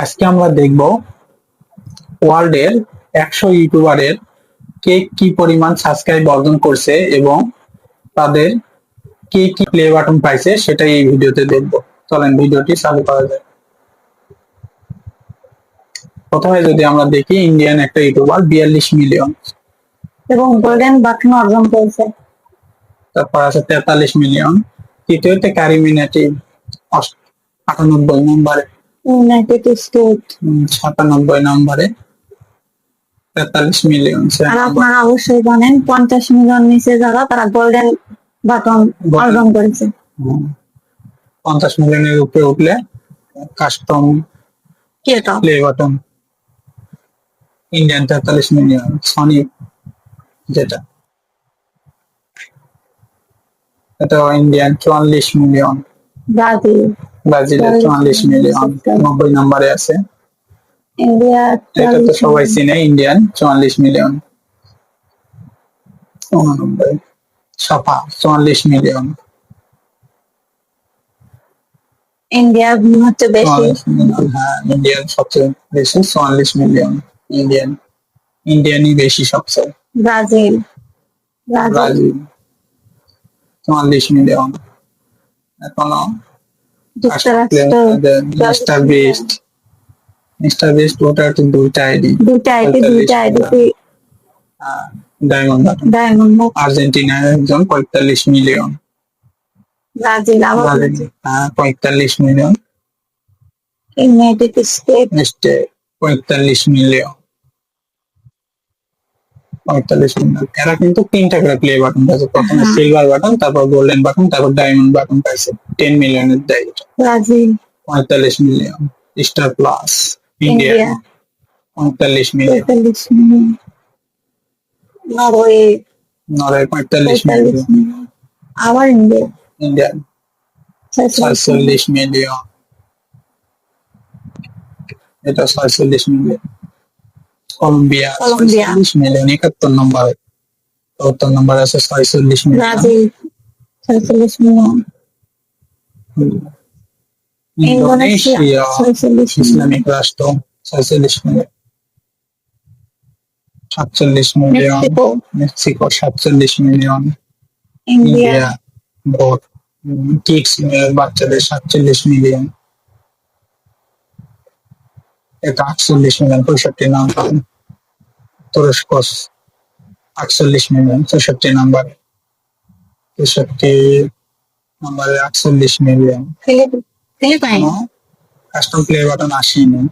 আজকে আমরা দেখব ওয়ার্ল্ডের 100 ইউটিউবারের কে কি পরিমাণ সাবস্ক্রাইব অর্জন করছে এবং তাদের কে কি প্লে বাটন পাইছে সেটাই এই ভিডিওতে দেখব। চলেন ভিডিওটি চালু করা যায়। প্রথমে যদি আমরা দেখি ইন্ডিয়ান একটা ইউটিউবার 42 মিলিয়ন, এবং গোল্ডেন বাটন অর্জন করেছে। তারপর আছে 43 মিলিয়ন। তৃতীয়তে কারিমিনাটি 98 নম্বরে, ইউনাইটেড স্টেট। 97 নম্বরে 43 মিলিয়ন। আর আপনারা অবশ্যই জানেন 50 মিলিয়ন নিচে যারা তারা গোল্ডেন বাটন অর্জন করেছে। 50 মিলিয়নের উপরে উঠলে custom play button. Indian 43 million, Sony যেটা এটা ইন্ডিয়ান 44 মিলিয়ন, ব্রাজিলের 44 মিলিয়ন 90 নম্বরে আছে। ইন্ডিয়া এটা তো সবাই চিনে, ইন্ডিয়ান 44 মিলিয়ন। 89 সাফা 44 মিলিয়ন। ইন্ডিয়া হচ্ছে বেশি। হ্যাঁ, ইন্ডিয়ান সবচেয়ে বেশি 44 মিলিয়ন। ইন্ডিয়ানই বেশি সবচেয়ে। Brazil 44 million. এখনো যুক্তরাষ্ট্র মিস্টার বিস্ট ওটা তো দুইটা আইডি। ডায়মন্ড আর্জেন্টিনার একজন 45 million. Brazil 45 million. United state 45 million. 45 million. এরা কিন্তু তিনটা করে প্লে বাটন পাইছে, প্রথমে সিলভার বাটন, তারপর গোল্ডেন বাটন, তারপর ডায়মন্ড বাটন পাইছে। 10 মিলিয়নের দেয় এটা। Brazil 45 million. Star plus India 45 million. Norway 45 million. আবার ইন্ডিয়া 46 মিলিয়ন। এটা 46 মিলিয়ন। কলম্বিয়া 46 মিলিয়ন, 71 নম্বরে। 74 নম্বরে আছে 46 million. Brazil 46 million. Indonesia Islamic রাষ্ট্র 46 million. 47 million. Mexico 47 million. India vote kids বাচ্চাদের 47 মিলিয়ন। এটা 48 মিলিয়ন 65 নাম্বার। তুরস্ক 48 মিলিয়ন 64 নাম্বারে। 63 নম্বরে 48 million. Philippine custom play button আসেনি।